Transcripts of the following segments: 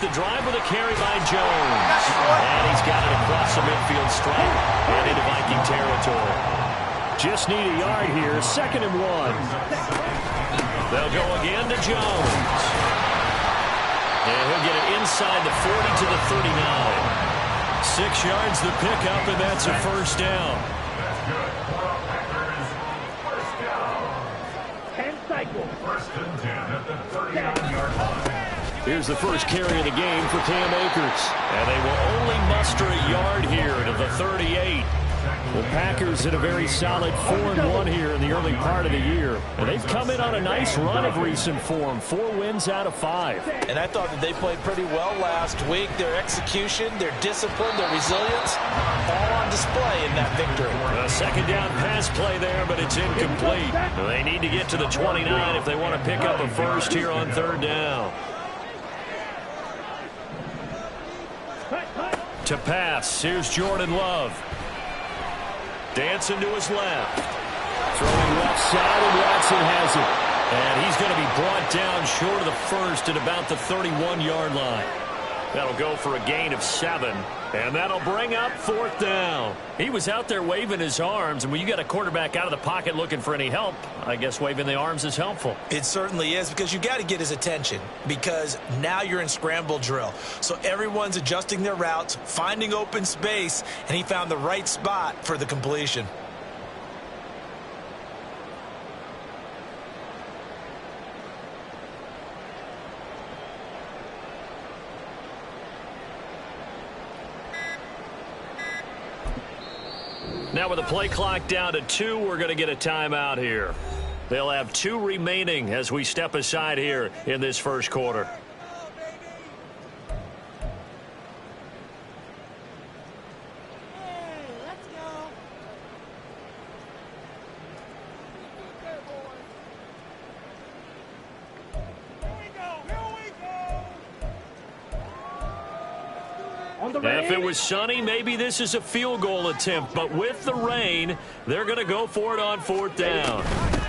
The drive with a carry by Jones. And he's got it across the midfield stripe and into Viking territory. Just need a yard here, 2nd and 1. They'll go again to Jones. And he'll get it inside the 40 to the 39. 6 yards the pickup, and that's a first down. 10 cycles. 1st and 10 at the 39-yard line. Here's the first carry of the game for Cam Akers. And they will only muster a yard here to the 38. The Packers in a very solid 4-1 here in the early part of the year. And they've come in on a nice run of recent form. 4 wins out of 5. And I thought that they played pretty well last week. Their execution, their discipline, their resilience, all on display in that victory. A 2nd down pass play there, but it's incomplete. They need to get to the 29 if they want to pick up a first here on 3rd down. To pass, here's Jordan Love. Dancing to his left. Throwing left side, and Watson has it. And he's going to be brought down short of the first at about the 31-yard line. That'll go for a gain of 7. And that'll bring up 4th down. He was out there waving his arms, and when you got a quarterback out of the pocket looking for any help, I guess waving the arms is helpful. It certainly is, because you got to get his attention, because now you're in scramble drill. So everyone's adjusting their routes, finding open space, and he found the right spot for the completion. Now with the play clock down to 2, we're going to get a timeout here. They'll have 2 remaining as we step aside here in this first quarter. If it was sunny, maybe this is a field goal attempt. But with the rain, they're going to go for it on 4th down.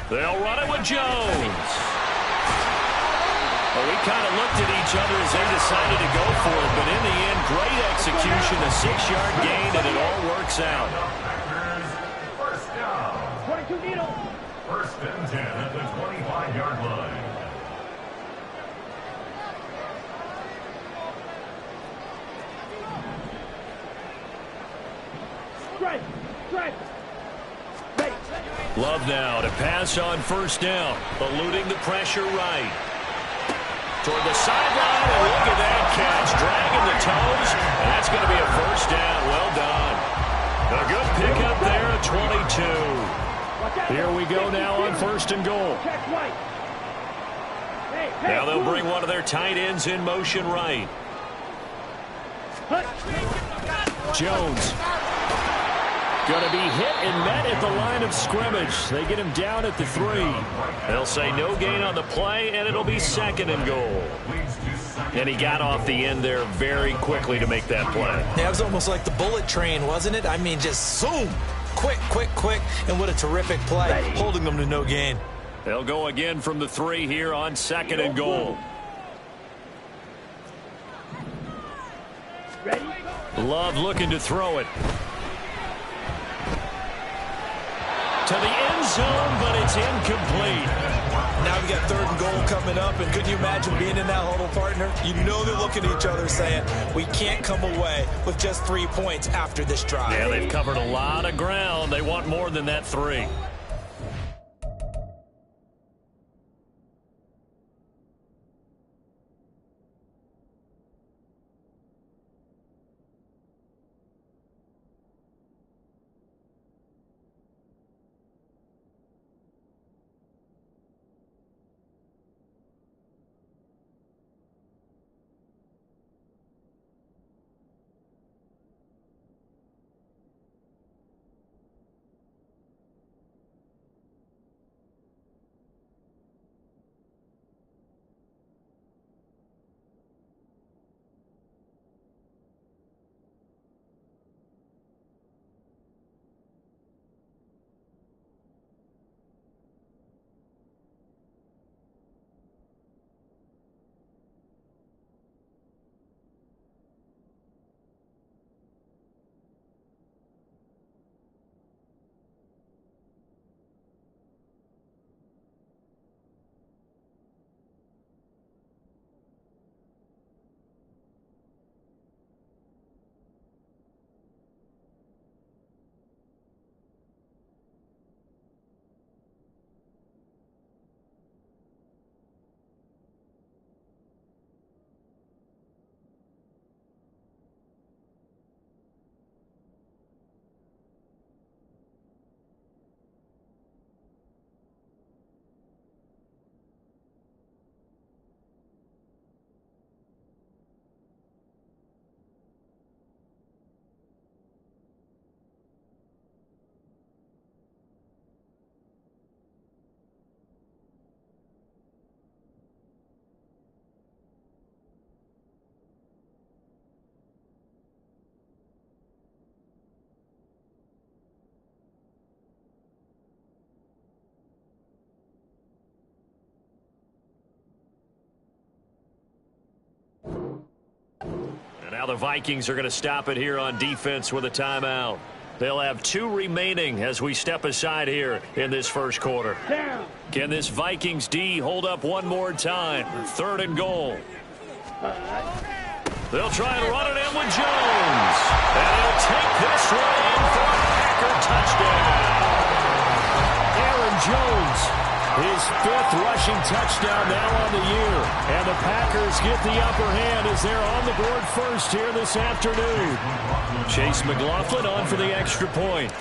They'll run it with Jones. Well, we kind of looked at each other as they decided to go for it. But in the end, great execution, a 6-yard gain, and it all works out. First down. 22 needle. 1st and 10 at the 25-yard line. Love now to pass on 1st down, eluding the pressure right. Toward the sideline, and look at that catch, dragging the toes, and that's going to be a 1st down. Well done. A good pickup there at 22. Here we go now on 1st and goal. Now they'll bring one of their tight ends in motion right. Jones. Going to be hit and met at the line of scrimmage. They get him down at the 3. They'll say no gain on the play, and it'll be 2nd and goal. And he got off the end there very quickly to make that play. Yeah, it was almost like the bullet train, wasn't it? I mean, just zoom. Quick, quick, quick. And what a terrific play, holding them to no gain. They'll go again from the 3 here on 2nd and goal. Love looking to throw it. To the end zone, but it's incomplete. Now we got 3rd and goal coming up, and could you imagine being in that huddle, partner? You know they're looking at each other saying, we can't come away with just 3 points after this drive. Yeah, they've covered a lot of ground. They want more than that 3. Now the Vikings are going to stop it here on defense with a timeout. They'll have 2 remaining as we step aside here in this first quarter. Can this Vikings D hold up one more time? 3rd and goal. They'll try and run it in with Jones. And he'll take this one in for a Packer touchdown. Aaron Jones, his 5th rushing touchdown now on the year. And the Packers get the upper hand as they're on the board first here this afternoon. Chase McLaughlin on for the extra point.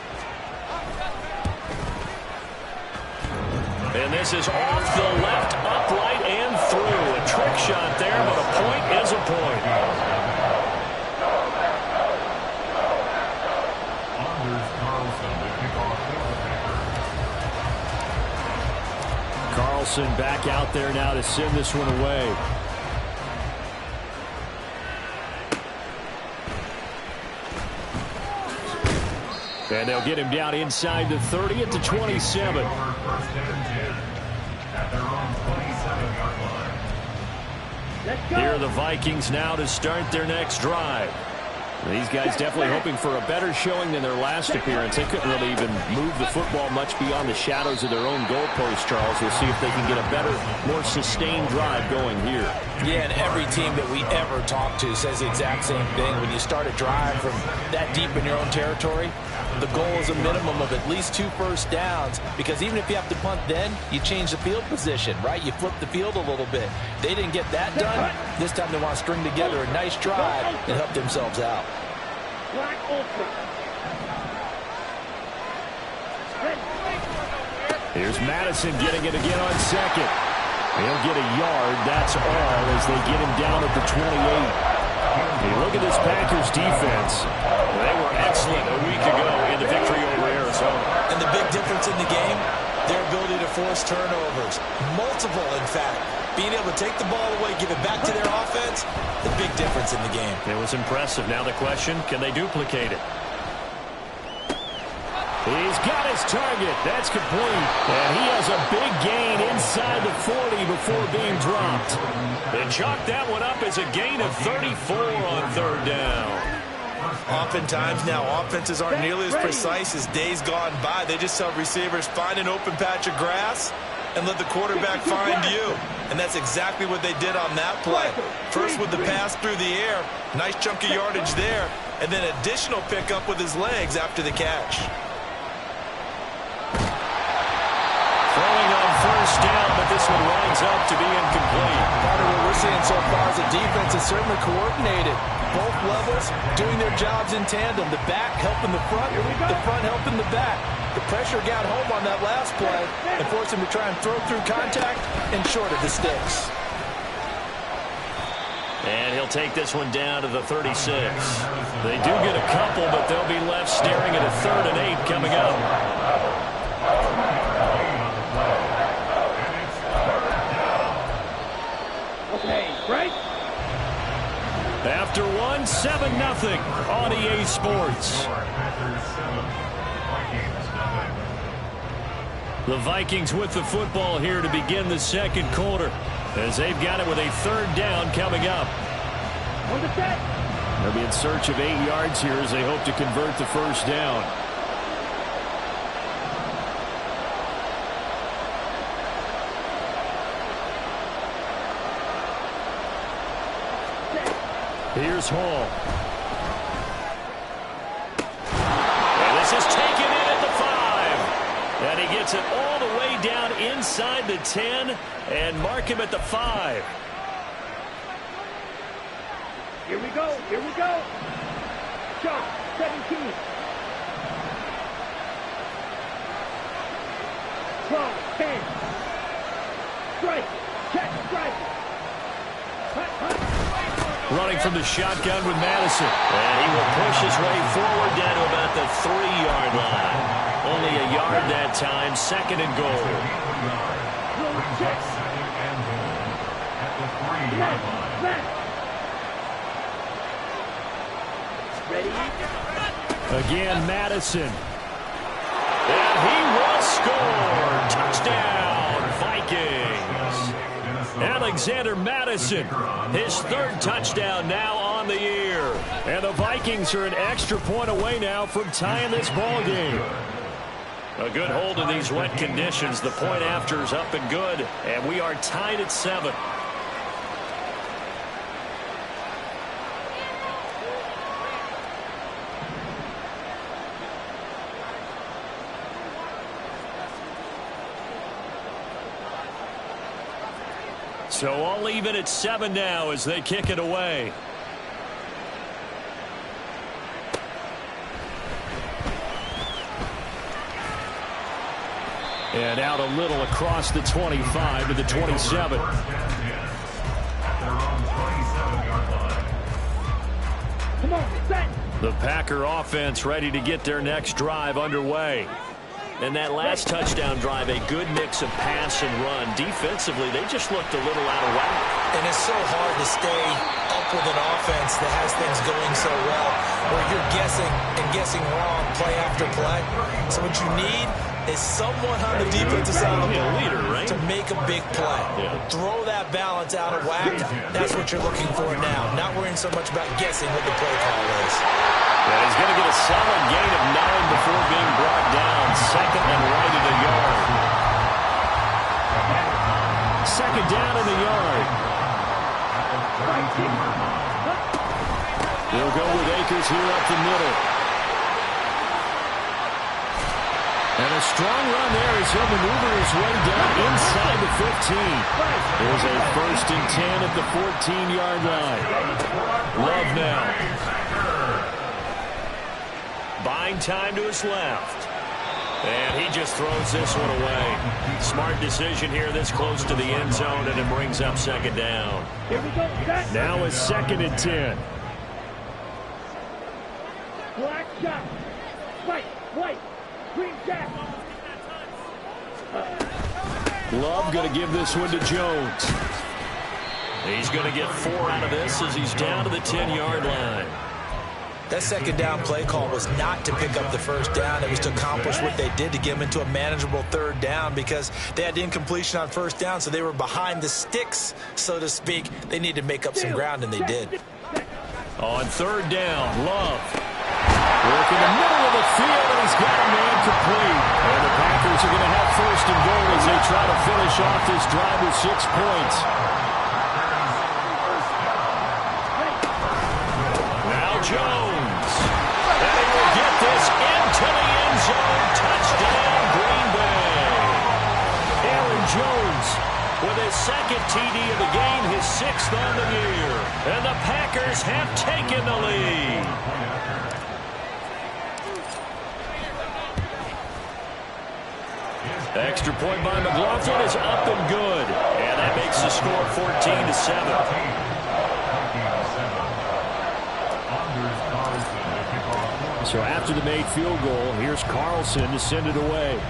And this is off the left, upright, and through. A trick shot there, but a point is a point. Carlson back out there now to send this one away. And they'll get him down inside the 30 at the 27. Here are the Vikings now to start their next drive. These guys definitely hoping for a better showing than their last appearance. They couldn't really even move the football much beyond the shadows of their own goalpost, Charles. We'll see if they can get a better, more sustained drive going here. Yeah, and every team that we ever talk to says the exact same thing. When you start a drive from that deep in your own territory, the goal is a minimum of at least 2 first downs, because even if you have to punt then, you change the field position, right? You flip the field a little bit. They didn't get that done. This time they want to string together a nice drive and help themselves out. Here's Madison getting it again on second. He'll get a yard, that's all, as they get him down at the 28. Hey, look at this Packers defense. They were excellent a week ago in the victory over Arizona. And the big difference in the game, their ability to force turnovers. Multiple, in fact. Being able to take the ball away, give it back to their offense, the big difference in the game. It was impressive. Now the question, can they duplicate it? He's got his target. That's complete. And he has a big gain inside the 40 before being dropped. They chalk that one up as a gain of 34 on 3rd down. Oftentimes now, offenses aren't nearly as precise as days gone by. They just tell receivers, find an open patch of grass and let the quarterback find you. And that's exactly what they did on that play. First with the pass through the air, nice chunk of yardage there, and then additional pickup with his legs after the catch. Throwing on 1st down, but this one winds up to be incomplete. Part of what we're seeing so far is the defense is certainly coordinated. Both levels doing their jobs in tandem. The back helping the front helping the back. The pressure got home on that last play and forced him to try and throw through contact and short of the sticks. And he'll take this one down to the 36. They do get a couple, but they'll be left staring at a 3rd and 8 coming up. Okay, right? After one, 7-0 on EA Sports. The Vikings with the football here to begin the second quarter, as they've got it with a 3rd down coming up. On the set. They'll be in search of 8 yards here as they hope to convert the 1st down. Here's Hall. And this is taken in at the 5. And he gets it all the way down inside the 10 and mark him at the 5. Here we go. Here we go. Shot 17. 12, 10. Strike. Check, strike. Hut, hut. Running from the shotgun with Madison. And he will push his way forward down to about the 3-yard line. Only a yard that time, 2nd and goal. Ready? Again, Madison. And he will score. Touchdown, Vikings. Alexander Madison, his 3rd touchdown now on the year. And the Vikings are an extra point away now from tying this ball game. A good hold in these wet conditions. The point after is up and good, and we are tied at 7. So all even at 7 now as they kick it away. And out a little across the 25 to the 27. Come on, set. The Packer offense ready to get their next drive underway. And that last touchdown drive, a good mix of pass and run. Defensively, they just looked a little out of whack. And it's so hard to stay up with an offense that has things going so well, where you're guessing and guessing wrong play after play. So what you need is someone on the defensive side of the ball leader, right? to make a big play. Yeah. Throw that balance out of whack. That's what you're looking for now. Not worrying so much about guessing what the play call is. And he's going to get a solid gain of 9 before being brought down. Second and right of the yard. Second down in the yard. They'll go with Akers here up the middle. And a strong run there as he'll maneuver his way down inside the 15. There's a 1st and 10 at the 14-yard line. Love now. Buying time to his left. And he just throws this one away. Smart decision here this close to the end zone, and it brings up second down. Here we go, set. Now it's 2nd and 10. Black shot. White. Green jack. Love going to give this one to Jones. He's going to get 4 out of this as he's down to the 10-yard line. That second down play call was not to pick up the first down. It was to accomplish what they did to get them into a manageable 3rd down because they had incompletion on 1st down, so they were behind the sticks, so to speak. They needed to make up some ground, and they did. On 3rd down, Love. Work in the middle of the field, and he's got a man complete. And the Packers are going to have 1st and goal as they try to finish off this drive with 6 points. Now Jones. And he will get this into the end zone. Touchdown, Green Bay. Aaron Jones with his 2nd TD of the game, his 6th on the year. And the Packers have taken the lead. Extra point by McLaughlin is up and good. And that makes the score 14-7. So after the made field goal, here's Carlson to send it away.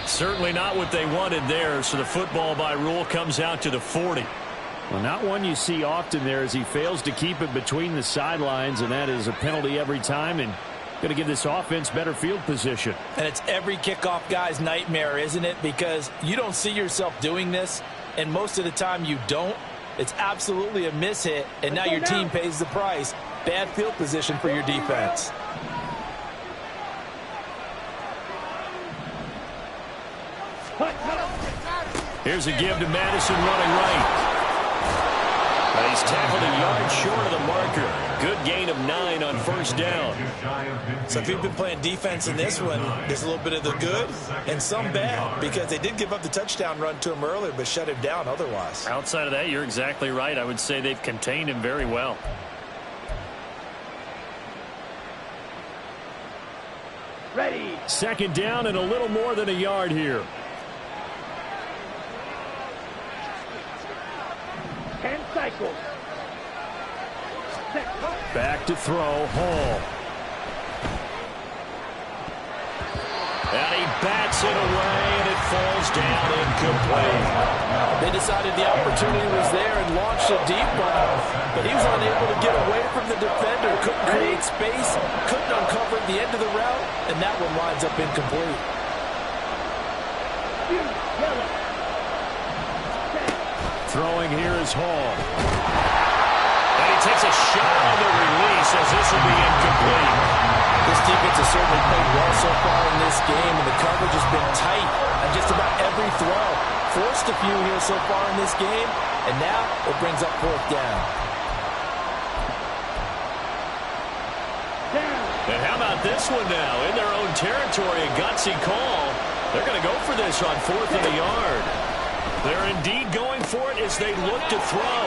Certainly not what they wanted there, so the football by rule comes out to the 40. Well, not one you see often there as he fails to keep it between the sidelines, and that is a penalty every time, and going to give this offense better field position. And it's every kickoff guy's nightmare, isn't it? Because you don't see yourself doing this, and most of the time you don't. It's absolutely a miss hit, and now your team pays the price. Bad field position for your defense. Here's a give to Madison running right. But he's tackled a yard short of the marker. Good gain of 9 on 1st down. So if you've been playing defense in this one, there's a little bit of the good and some bad because they did give up the touchdown run to him earlier but shut him down otherwise. Outside of that, you're exactly right. I would say they've contained him very well. Ready. 2nd down and a little more than a yard here. 10 cycles. Back to throw, Hall. And he bats it away, and it falls down incomplete. They decided the opportunity was there and launched a deep ball, but he was unable to get away from the defender, couldn't create space, couldn't uncover at the end of the route, and that one winds up incomplete. Throwing here is Hall. And he takes a shot on the release as this will be incomplete. This defense has certainly played well so far in this game, and the coverage has been tight on just about every throw. Forced a few here so far in this game, and now it brings up fourth down. And how about this one now? In their own territory, a gutsy call. They're going to go for this on 4th and a yard. They're indeed going for it as they look to throw.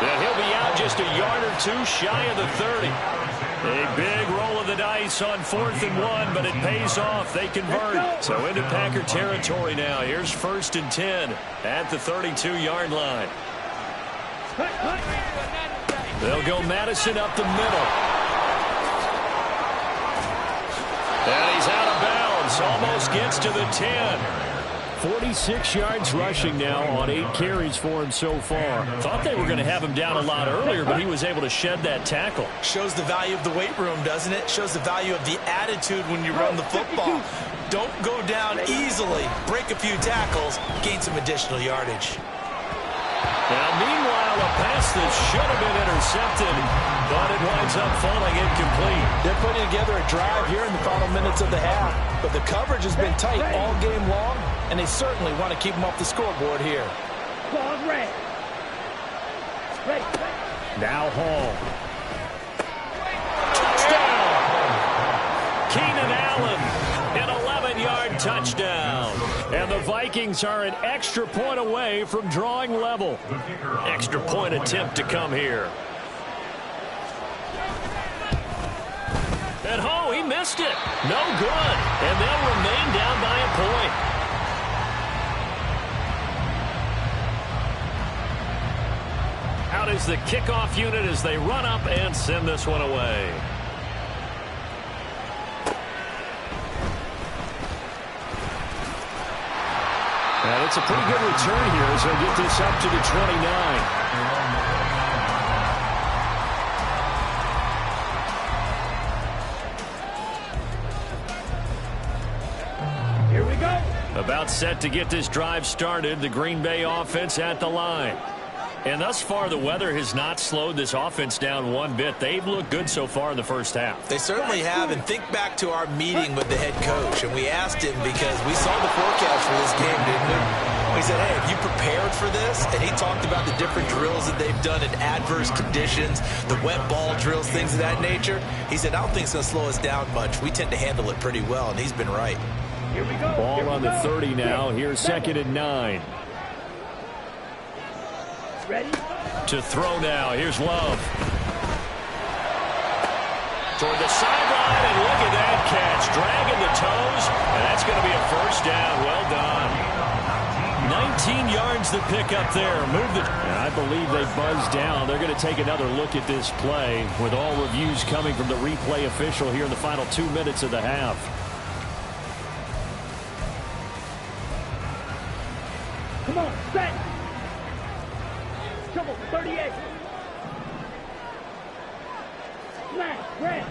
And he'll be out just a yard or two shy of the 30. A big roll of the dice on 4th and 1, but it pays off. They convert. So into Packer territory now. Here's 1st and 10 at the 32-yard line. They'll go Madison up the middle. And he's out of bounds. Almost gets to the 10. 46 yards rushing now on 8 carries for him so far. Thought they were going to have him down a lot earlier, but he was able to shed that tackle. Shows the value of the weight room, doesn't it? Shows the value of the attitude when you run the football. Don't go down easily. Break a few tackles. Gain some additional yardage. Now, meanwhile, a pass that should have been intercepted, but it winds up falling incomplete. They're putting together a drive here in the final minutes of the half, but the coverage has been tight all game long, and they certainly want to keep them off the scoreboard here. Now Hall. Touchdown! Keenan Allen, an 11-yard touchdown. And the Vikings are an extra point away from drawing level. Extra point attempt to come here. And he missed it. No good. And they'll remain down by a point. Out is the kickoff unit as they run up and send this one away. And it's a pretty good return here as they get this up to the 29. Here we go. About set to get this drive started, the Green Bay offense at the line. And thus far, the weather has not slowed this offense down one bit. They've looked good so far in the first half. They certainly have, and think back to our meeting with the head coach, and we asked him because we saw the forecast for this game, didn't we? We said, hey, have you prepared for this? And he talked about the different drills that they've done in adverse conditions, the wet ball drills, things of that nature. He said, I don't think it's going to slow us down much. We tend to handle it pretty well, and he's been right. Here we go. Ball on the 30 now. Here's 2nd and 9. Ready? To throw now. Here's Love. Toward the sideline, and look at that catch. Dragging the toes, and that's going to be a first down. Well done. 19 yards to pick up there. Move the... And I believe they buzzed down. They're going to take another look at this play with all reviews coming from the replay official here in the final 2 minutes of the half. Come on, set. Trouble, 38. Smash, red.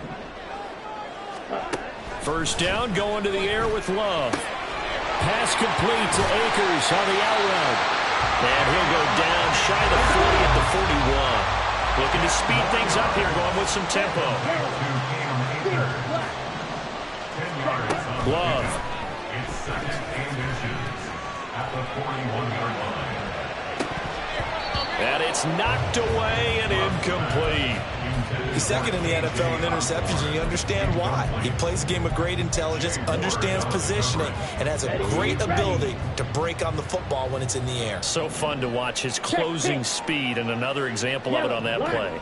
First down, going to the air with Love. Pass complete to Akers on the out route. And he'll go down shy of the 40 at the 41. Looking to speed things up here, going with some tempo. Love. It's 2nd and inches at the 41-yard line. And it's knocked away and incomplete. He's second in the NFL in interceptions, and you understand why. He plays a game of great intelligence, understands positioning, and has a great ability to break on the football when it's in the air. So fun to watch his closing speed, and another example of it on that play.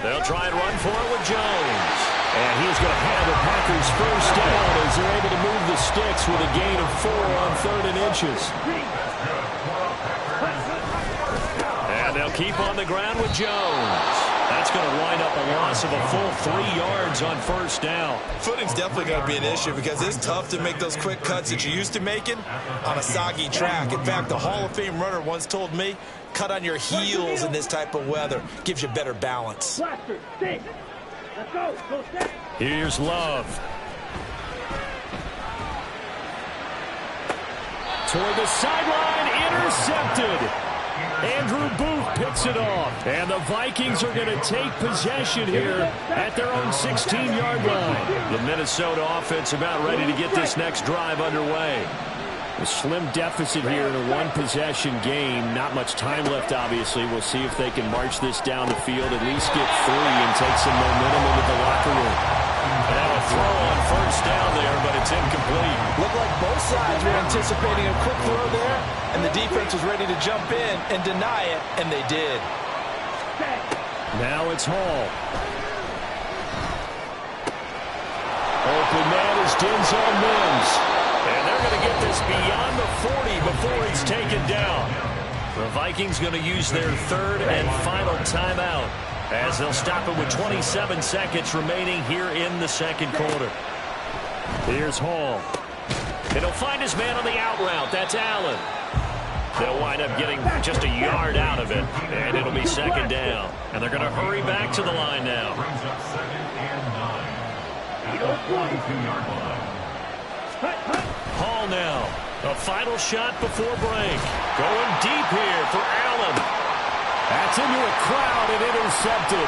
They'll try and run for it with Jones. And he's going to have the Packers first down as they're able to move the sticks with a gain of 4 on 3rd and inches. And they'll keep on the ground with Jones. That's going to wind up a loss of a full 3 yards on first down. Footing's definitely going to be an issue because it's tough to make those quick cuts that you're used to making on a soggy track. In fact, the Hall of Fame runner once told me, cut on your heels in this type of weather. Gives you better balance. Blaster, stick. Let's go. Go set. Here's Love. Toward the sideline, intercepted. Andrew Booth picks it off. And the Vikings are going to take possession here at their own 16-yard line. The Minnesota offense about ready to get this next drive underway. A slim deficit here in a one-possession game. Not much time left, obviously. We'll see if they can march this down the field, at least get 3 and take some momentum into the locker room. Now a throw on first down there, but it's incomplete. Looked like both sides were anticipating a quick throw there, and the defense was ready to jump in and deny it, and they did. Now it's Hall. Open man is Denzel Mims. And they're going to get this beyond the 40 before he's taken down. The Vikings going to use their third and final timeout as they'll stop it with 27 seconds remaining here in the second quarter. Here's Hall. And he'll find his man on the out route. That's Allen. They'll wind up getting just a yard out of it, and it'll be second down. And they're going to hurry back to the line now. Brings up 2nd and 9 at the 42-yard line. Hall now. A final shot before break. Going deep here for Allen. That's into a crowd and intercepted.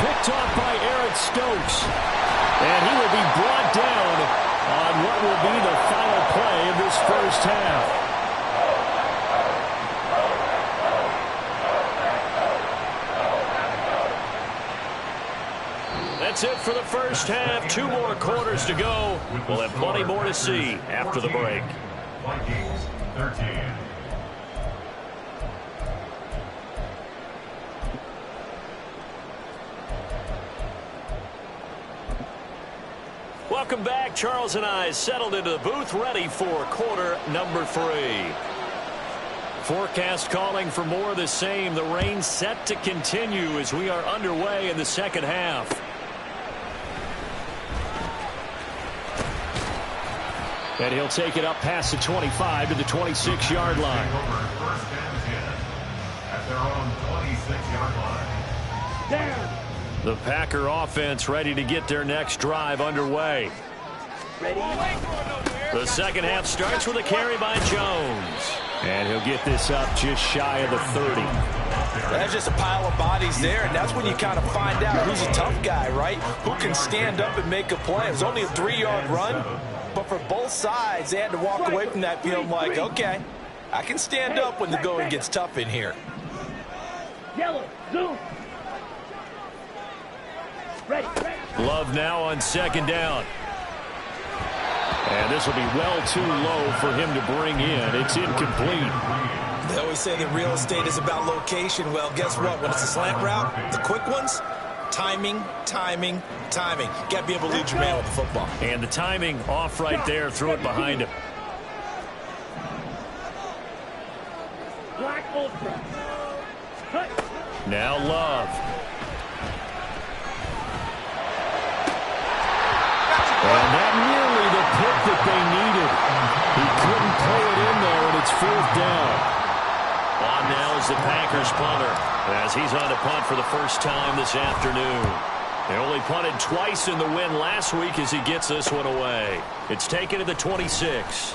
Picked off by Eric Stokes. And he will be brought down on what will be the final play of this first half. That's it for the first half. 2 more quarters to go. We'll have plenty more to see after the break. Vikings 13. Welcome back. Charles and I settled into the booth, ready for quarter number 3. Forecast calling for more of the same. The rain set to continue as we are underway in the second half. And he'll take it up past the 25 to the 26-yard line. First and 10 at their own 26-yard line. Down. The Packer offense ready to get their next drive underway. Ready. The second half starts with a carry by Jones. And he'll get this up just shy of the 30. That's just a pile of bodies there, and that's when you kind of find out who's a tough guy, right? Who can stand up and make a play. It was only a 3-yard run, but for both sides, they had to walk away from that feeling like, okay, I can stand up when the going gets tough in here. Yellow. Zoom. Ready. Love now on second down. And this will be well too low for him to bring in. It's incomplete. They always say that real estate is about location. Well, guess what? When it's a slant route, the quick ones, timing, timing, timing. Got to be able to lead your man with the football. And the timing off right there. Threw it behind him. Black Ultra. Cut. Now Love. And not nearly the pick that they needed. He couldn't play it in there, and it's 4th down. On now is the Packers punter as he's on to punt for the first time this afternoon. They only punted twice in the win last week as he gets this one away. It's taken to the 26.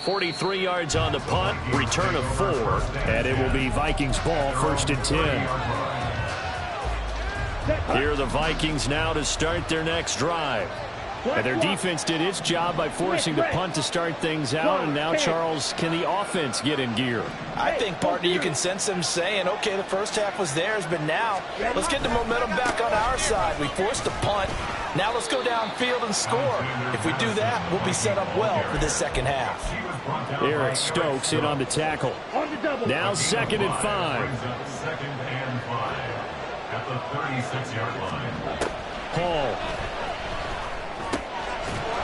43 yards on the punt, return of 4. And it will be Vikings ball, 1st and 10. Here are the Vikings now to start their next drive. And their defense did its job by forcing the punt to start things out. And now, Charles, can the offense get in gear? I think, partner, you can sense them saying, okay, the first half was theirs, but now let's get the momentum back on our side. We forced a punt. Now let's go downfield and score. If we do that, we'll be set up well for this second half. Eric Stokes in on the tackle. Now 2nd and 5. 2nd and 5 at the 36-yard line. Hall.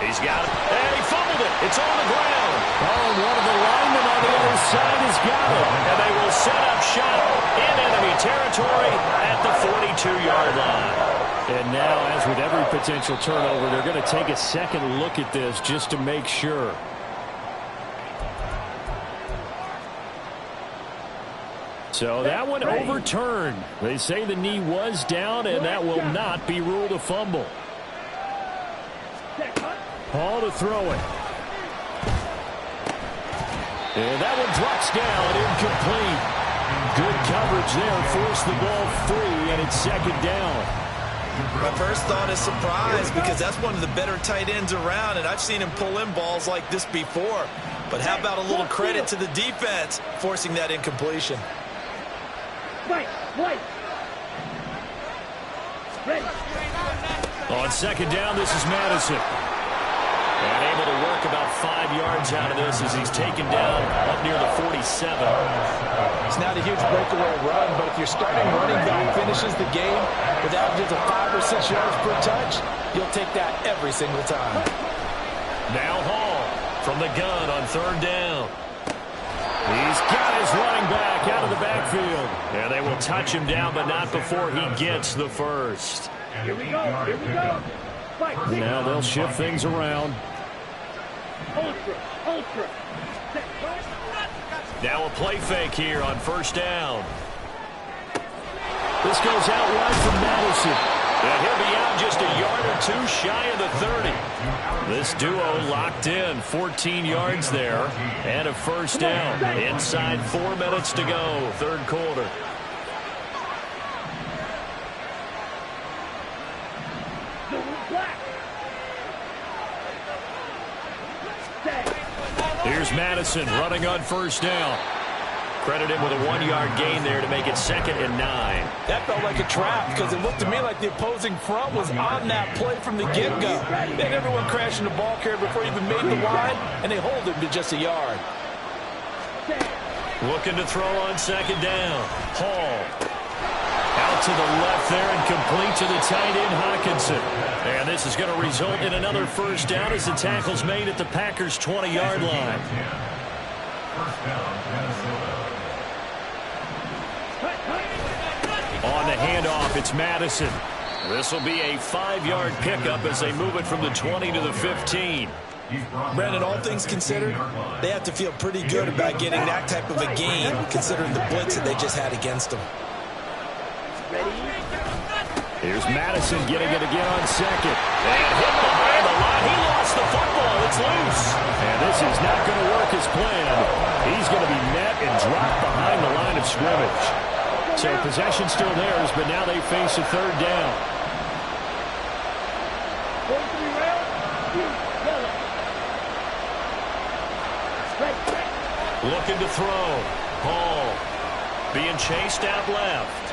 He's got it. And he fumbled it. It's on the ground. Oh, one of the linemen on the other side has got it. And they will set up shop in enemy territory at the 42-yard line. And now, as with every potential turnover, they're going to take a second look at this just to make sure. So that one overturned. They say the knee was down, and that will not be ruled a fumble. Hall to throw it. And that one drops down, incomplete. Good coverage there, forced the ball free, and it's second down. My first thought is surprise because that's one of the better tight ends around, and I've seen him pull in balls like this before. But how about a little credit to the defense forcing that incompletion? On second down, this is Madison. And able to work about 5 yards out of this as he's taken down up near the 47. It's not a huge breakaway run, but if your starting running back finishes the game with averages of 5 or 6 yards per touch, you'll take that every single time. Now Hall from the gun on third down. He's got his running back out of the backfield. And they will touch him down, but not before he gets the first. Here we go. Here we go. Now they'll shift things around. Ultra. Now a play fake here on first down. This goes out wide from Madison. And he'll be out just a yard or two shy of the 30. This duo locked in, 14 yards there, and a first down. Inside 4 minutes to go, third quarter. Here's Madison running on first down. Credit him with a 1-yard gain there to make it 2nd and 9. That felt like a trap because it looked to me like the opposing front was on that play from the get-go. They had everyone crashing the ball carrier before he even made the line, and they hold him to just a yard. Looking to throw on second down. Hall. Out to the left there and complete to the tight end, Hawkinson. And this is going to result in another first down as the tackle's made at the Packers' 20-yard line. On the handoff, it's Madison. This will be a 5-yard pickup as they move it from the 20 to the 15. Brandon, all things considered, they have to feel pretty good about getting that type of a gain considering the blitz that they just had against them. Here's Madison getting it again on second. And hit behind the line. He lost the football. It's loose. And this is not going to work as planned. He's going to be met and dropped behind the line of scrimmage. So possession still theirs, but now they face a third down. Looking to throw. Hall being chased out left.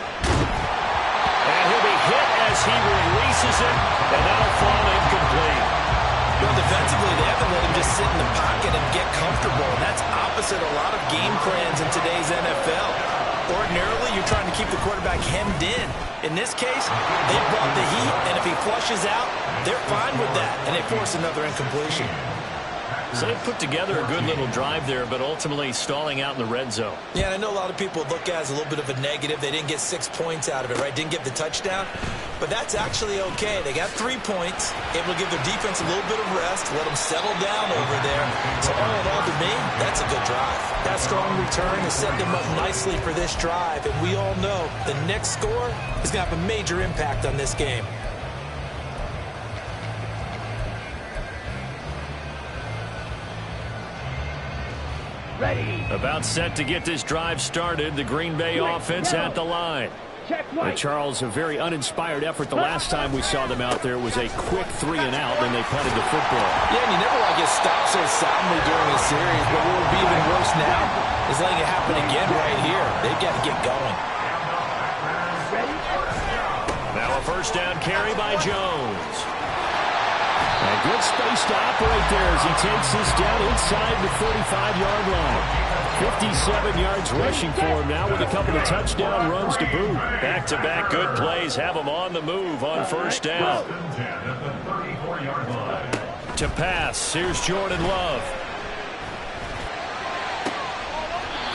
And he'll be hit as he releases it, and that'll fall incomplete. Well, defensively, they haven't let him just sit in the pocket and get comfortable. And that's opposite a lot of game plans in today's NFL. Ordinarily, you're trying to keep the quarterback hemmed in. In this case, they brought the heat, and if he flushes out, they're fine with that, and they force another incompletion. So they put together a good little drive there, but ultimately stalling out in the red zone. Yeah, I know a lot of people look at it as a little bit of a negative. They didn't get 6 points out of it, right? Didn't get the touchdown. But that's actually okay. They got 3 points, able to give their defense a little bit of rest, let them settle down over there. So all in all, to me, that's a good drive. That strong return has set them up nicely for this drive. And we all know the next score is going to have a major impact on this game. Ready. About set to get this drive started. The Green Bay offense at the line. Charles, a very uninspired effort. The last time we saw them out there was a quick 3 and out, then they punted the football. Yeah, and you never want to get stopped so soundly during a series, but what would be even worse now is letting it happen again right here. They've got to get going. Now a first down carry by Jones. A good space to operate there as he takes this down inside the 45-yard line. 57 yards rushing for him now with a couple of touchdown runs to boot. Back-to-back good plays have him on the move on first down. To pass, here's Jordan Love.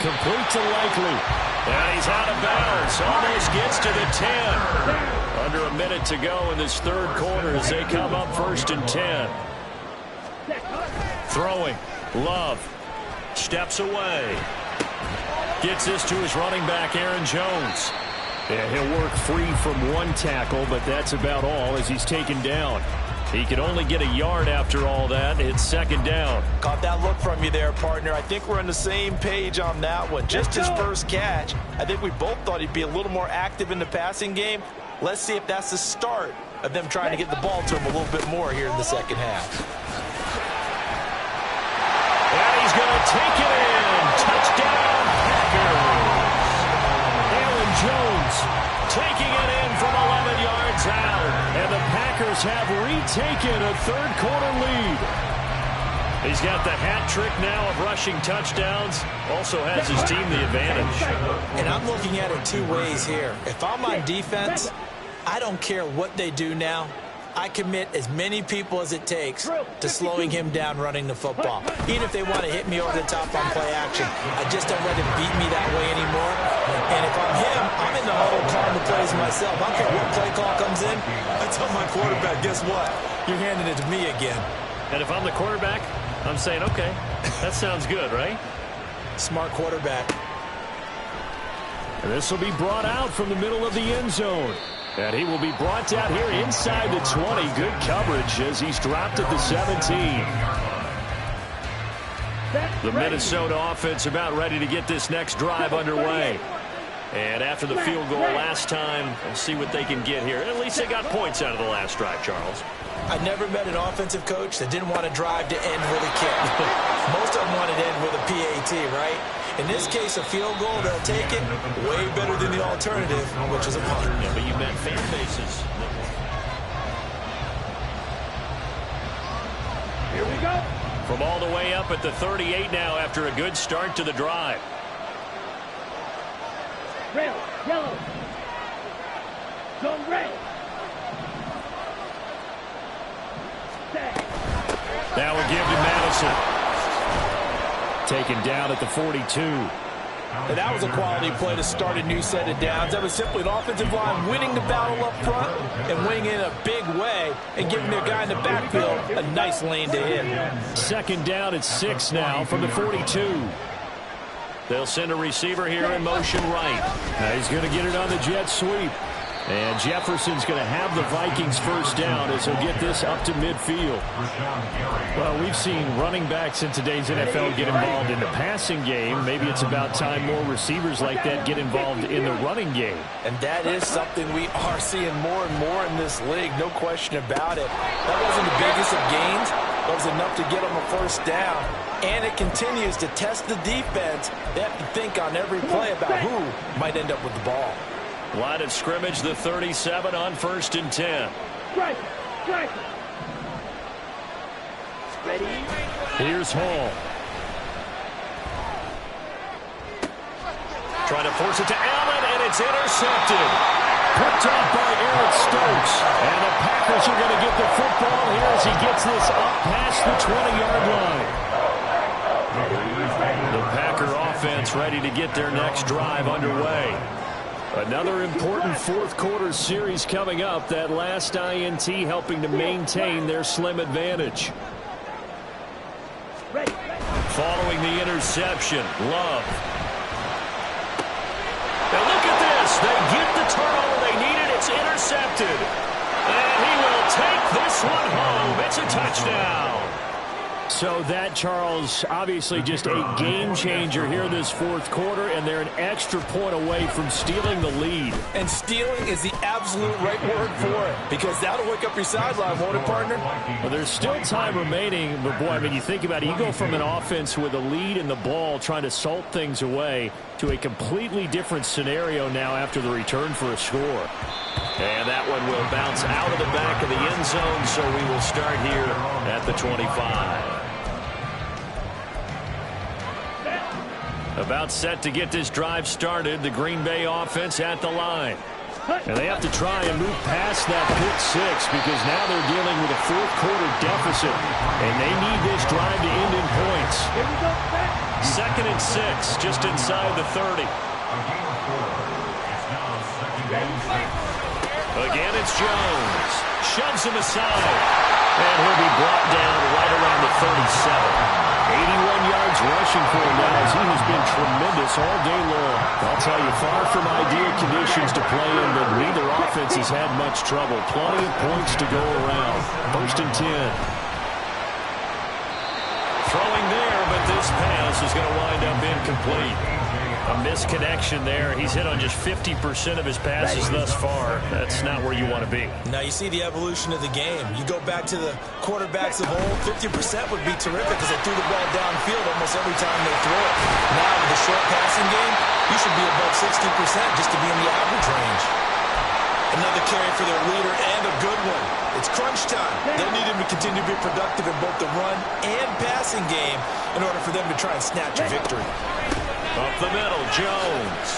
Complete to Likely. And he's out of bounds. Almost gets to the 10. Under a minute to go in this third quarter as they come up 1st and 10. Throwing. Love. Steps away. Gets this to his running back, Aaron Jones. And he'll work free from 1 tackle, but that's about all as he's taken down. He could only get a yard after all that. It's second down. Caught that look from you there, partner. I think we're on the same page on that one. Just his first catch. I think we both thought he'd be a little more active in the passing game. Let's see if that's the start of them trying to get the ball to him a little bit more here in the second half. And he's going to take it in. Touchdown, Packers. Aaron Jones taking it in from 11 yards out. And the Packers have retaken a third-quarter lead. He's got the hat trick now of rushing touchdowns. Also has his team the advantage. And I'm looking at it two ways here. If I'm on defense, I don't care what they do now. I commit as many people as it takes to slowing him down running the football. Even if they want to hit me over the top on play action, I just don't let him beat me that way anymore. And if I'm him, I'm in the huddle calling the plays myself. I don't care what play call comes in. I tell my quarterback, guess what? You're handing it to me again. And if I'm the quarterback, I'm saying, okay, that sounds good, right? Smart quarterback. And this will be brought out from the middle of the end zone. And he will be brought down here inside the 20. Good coverage as he's dropped at the 17. The Minnesota offense about ready to get this next drive underway. And after the field goal last time, we'll see what they can get here. At least they got points out of the last drive, Charles. I never met an offensive coach that didn't want to drive to end with a kick. Most of them wanted to end with a PAT, right? In this case, a field goal, they'll take it way better than the alternative, which is a punt. Yeah, but you met fan bases. Here we go. From all the way up at the 38 now after a good start to the drive. Red, yellow. Zone red. That will give to Madison. Taken down at the 42. And that was a quality play to start a new set of downs. That was simply an offensive line winning the battle up front and winning in a big way and giving their guy in the backfield a nice lane to hit. Second down at 6 now from the 42. They'll send a receiver here in motion right. Now he's going to get it on the jet sweep. And Jefferson's going to have the Vikings first down as he'll get this up to midfield. Well, we've seen running backs in today's NFL get involved in the passing game. Maybe it's about time more receivers like that get involved in the running game. And that is something we are seeing more and more in this league, no question about it. That wasn't the biggest of gains, but it was enough to get them a first down. And it continues to test the defense. They have to think on every play about who might end up with the ball. Line of scrimmage, the 37 on 1st and 10. Strike, strike. Ready? Here's Hall. Trying to force it to Allen, and it's intercepted. Picked off by Eric Stokes. And the Packers are going to get the football here as he gets this up past the 20-yard line. The Packer offense ready to get their next drive underway. Another important fourth-quarter series coming up. That last INT helping to maintain their slim advantage. Following the interception, Love. Now look at this. They get the turnover they needed. It's intercepted. And he will take this one home. It's a touchdown. So that, Charles, obviously just a game changer here this fourth quarter, and they're an extra point away from stealing the lead. And stealing is the absolute right word for it, because that'll wake up your sideline, won't it, partner? Well, there's still time remaining, but boy, I mean, you think about it, you go from an offense with a lead in the ball trying to salt things away to a completely different scenario now after the return for a score. And that one will bounce out of the back of the end zone, so we will start here at the 25. About set to get this drive started, the Green Bay offense at the line. And they have to try and move past that pick six because now they're dealing with a fourth-quarter deficit, and they need this drive to end in points. 2nd and 6, just inside the 30. Again, it's Jones. Shoves him aside. And he'll be brought down right around the 37. 81 yards rushing for him now, as he has been tremendous all day long. I'll tell you, far from ideal conditions to play in, but neither offense has had much trouble. Plenty of points to go around. 1st and 10. Throwing there, but this pass is going to wind up incomplete. A misconnection there. He's hit on just 50% of his passes thus far. That's not where you want to be. Now you see the evolution of the game. You go back to the quarterbacks of old, 50% would be terrific because they threw the ball downfield almost every time they throw it. Now with the short passing game, you should be above 60% just to be in the average range. Another carry for their leader, and a good one. It's crunch time. They'll need him to continue to be productive in both the run and passing game in order for them to try and snatch a victory. Up the middle, Jones.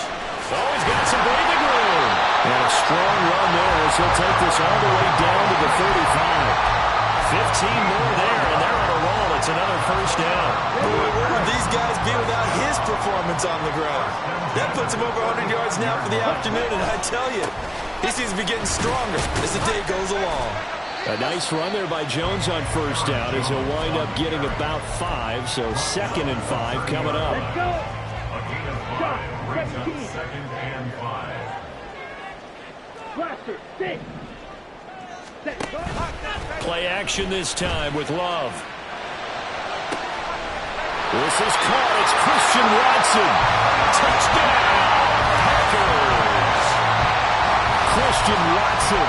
Oh, he's got some breathing room. And a strong run there as he'll take this all the way down to the 35. 15 more there, and they're on a roll. It's another 1st down. Boy, where would these guys be without his performance on the ground? That puts him over 100 yards now for the afternoon, and I tell you, he seems to be getting stronger as the day goes along. A nice run there by Jones on 1st down as he'll wind up getting about 5, so 2nd and 5 coming up. Let's go. A gain of 5 brings up 2nd and 5. Blaster, stick. Set. Play action this time with Love. This is caught. It's Christian Watson. Touchdown, Packers. Christian Watson,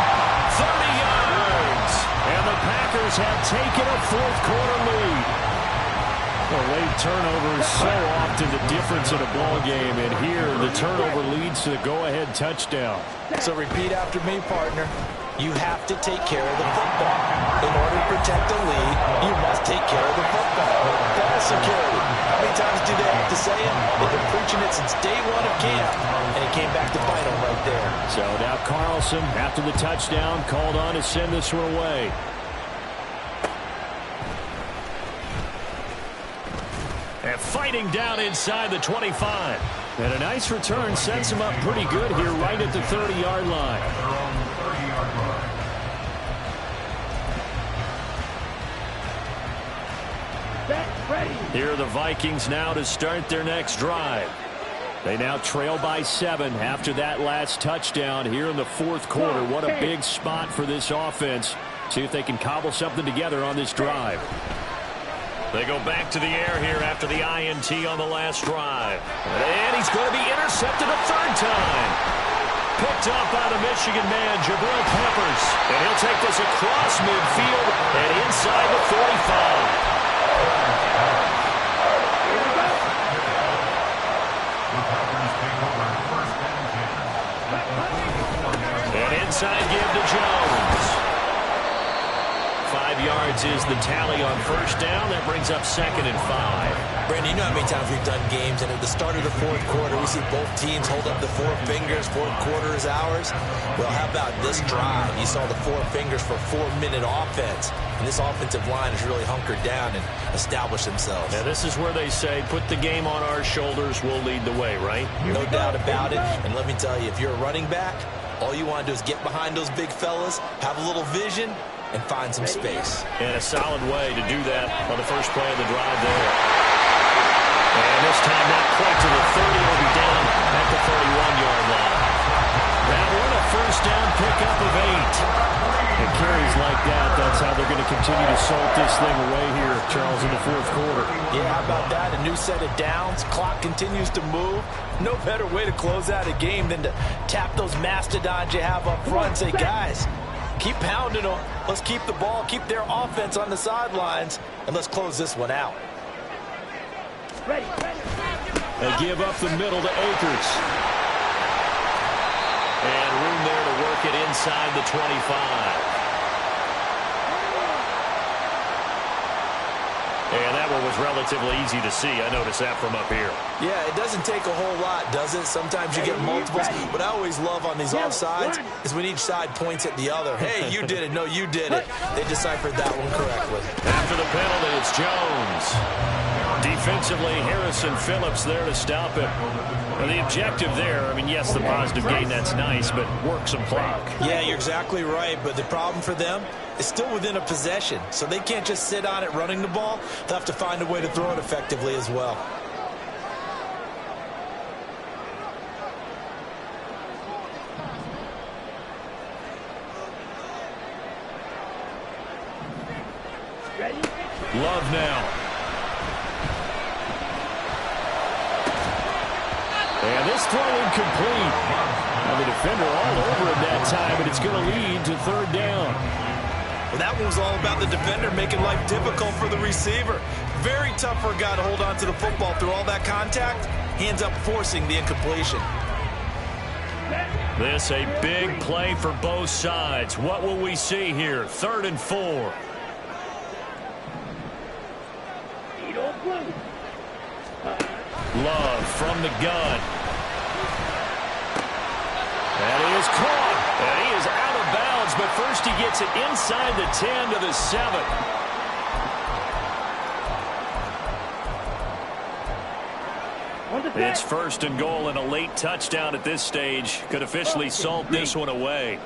30 yards. And the Packers have taken a 4th quarter lead. Well, late turnovers so often the difference in a ball game, and here the turnover leads to the go-ahead touchdown. So repeat after me, partner. You have to take care of the football. In order to protect the lead, you must take care of the football. Ball security. How many times do they have to say it? They've been preaching it since day one of camp, and it came back to bite them right there. So now Carlson, after the touchdown, called on to send this one away. And fighting down inside the 25. And a nice return sets him up pretty good here right at the 30-yard line. At their own 30-yard line. Set. Ready. Here are the Vikings now to start their next drive. They now trail by 7 after that last touchdown here in the 4th quarter. What a big spot for this offense. See if they can cobble something together on this drive. They go back to the air here after the INT on the last drive. And he's going to be intercepted a 3rd time. Picked up by the Michigan man, Jabril Peppers. And he'll take this across midfield and inside the 45. And inside give to Jones. 5 yards is the tally on 1st down. That brings up 2nd and 5. Brandon, you know how many times we've done games, and at the start of the 4th quarter, we see both teams hold up the 4 fingers, 4th quarter is ours. Well, how about this drive? You saw the 4 fingers for 4-minute offense, and this offensive line has really hunkered down and established themselves. Now, this is where they say, put the game on our shoulders, we'll lead the way, right? No doubt about it, and let me tell you, if you're a running back, all you want to do is get behind those big fellas, have a little vision, and find some space. And a solid way to do that on the first play of the drive there. And this time not quite to the 30. Will be down at the 31-yard line. That one a 1st down pickup of 8. And carries like that, that's how they're going to continue to salt this thing away here, Charles, in the 4th quarter. Yeah, how about that? A new set of downs. Clock continues to move. No better way to close out a game than to tap those mastodons you have up front and say, guys, keep pounding them. Let's keep the ball, keep their offense on the sidelines, and let's close this one out. Ready. They give up the middle to Akers. And room there to work it inside the 25. And that one was relatively easy to see. I noticed that from up here. Yeah, it doesn't take a whole lot, does it? Sometimes you get multiples. What I always love on these offsides is when each side points at the other. Hey, you did it. No, you did it. They deciphered that one correctly. After the penalty, it's Jones. Defensively, Harrison Phillips there to stop him. Well, the objective there, I mean, yes, the positive gain, that's nice, but work some clock. Yeah, you're exactly right, but the problem for them is still within a possession, so they can't just sit on it running the ball. They'll have to find a way to throw it effectively as well. Love now. And this throw incomplete. Now the defender all over him that time, but it's going to lead to third down. Well, that one was all about the defender making life difficult for the receiver. Very tough for a guy to hold on to the football through all that contact. Hands up, forcing the incompletion. This a big play for both sides. What will we see here? 3rd and 4. Love from the gun. And he is caught. And he is out of bounds, but first he gets it inside the 10 to the 7. It's 1st and goal and a late touchdown at this stage. Could officially salt this one away.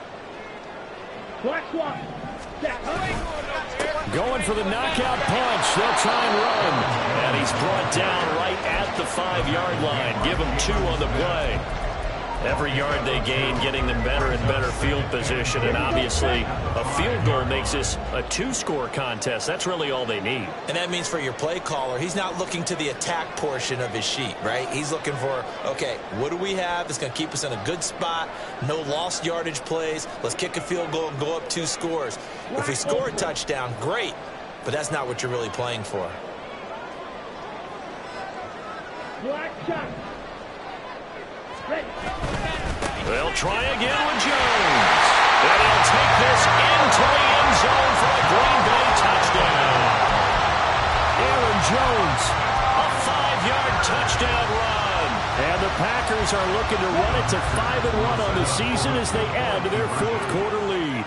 Going for the knockout punch. They'll try and run. And he's brought down right at the 5-yard line. Give him 2 on the play. Every yard they gain, getting them better and better field position. And obviously, a field goal makes this a 2-score contest. That's really all they need. And that means for your play caller, he's not looking to the attack portion of his sheet, right? He's looking for, okay, what do we have that's going to keep us in a good spot? No lost yardage plays. Let's kick a field goal and go up 2 scores. If we score a touchdown, great. But that's not what you're really playing for. They'll try again with Jones. And he'll take this into the end zone for a Green Bay touchdown. Aaron Jones, a 5-yard touchdown run. And the Packers are looking to run it to 5-1 on the season as they add to their 4th quarter lead.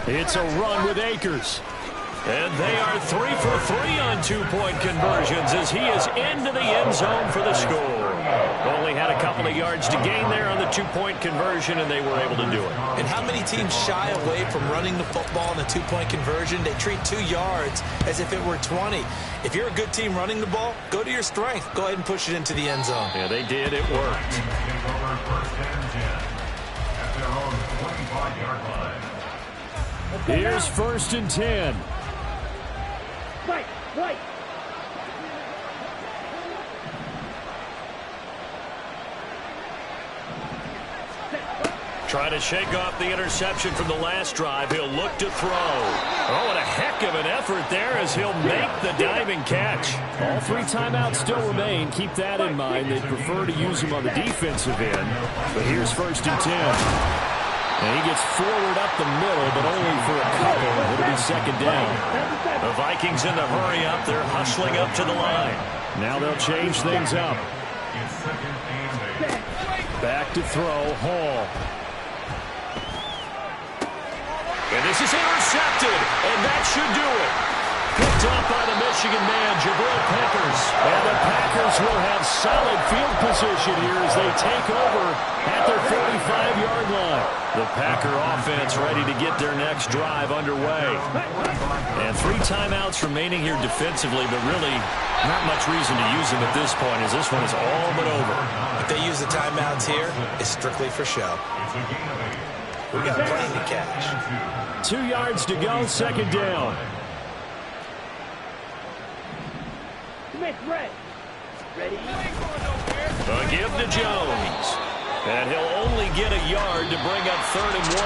It's a run with Akers. And they are 3 for 3 on 2-point conversions as he is into the end zone for the score. Only had a couple of yards to gain there on the 2-point conversion, and they were able to do it. And how many teams shy away from running the football in the 2-point conversion? They treat 2 yards as if it were 20. If you're a good team running the ball, go to your strength. Go ahead and push it into the end zone. Yeah, they did. It worked. Here's 1st and 10. Right. Trying to shake off the interception from the last drive. He'll look to throw. Oh, and a heck of an effort there as he'll make the diving catch. All 3 timeouts still remain. Keep that in mind. They'd prefer to use him on the defensive end. But here's 1st and 10. And he gets forward up the middle, but only for a couple. It'll be 2nd down. The Vikings in the hurry up. They're hustling up to the line. Now they'll change things up. Back to throw, Hall. And this is intercepted, and that should do it. Picked up by the Michigan man, Jabril Peppers. And the Packers will have solid field position here as they take over at their 45-yard line. The Packer offense ready to get their next drive underway. And 3 timeouts remaining here defensively, but really not much reason to use them at this point as this one is all but over. If they use the timeouts here, it's strictly for show. We got a plane to catch. 2 yards to go, 2nd down. Ready? A give to Jones. And he'll only get a yard to bring up 3rd and 1.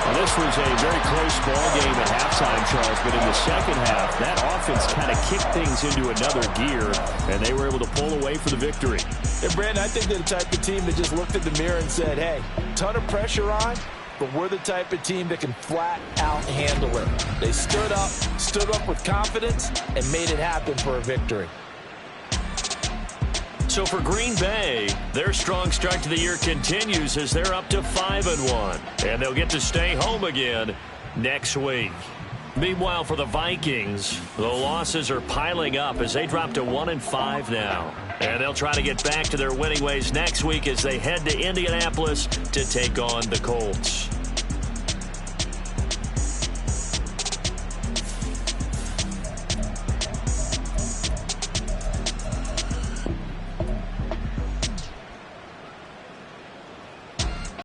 Well, this was a very close ball game at halftime, Charles, but in the 2nd half, that offense kind of kicked things into another gear, and they were able to pull away for the victory. And, Brandon, I think they're the type of team that just looked in the mirror and said, hey, ton of pressure on, but we're the type of team that can flat out handle it. They stood up with confidence, and made it happen for a victory. So for Green Bay, their strong start to the year continues as they're up to 5-1. And they'll get to stay home again next week. Meanwhile, for the Vikings, the losses are piling up as they drop to 1-5 now. And they'll try to get back to their winning ways next week as they head to Indianapolis to take on the Colts.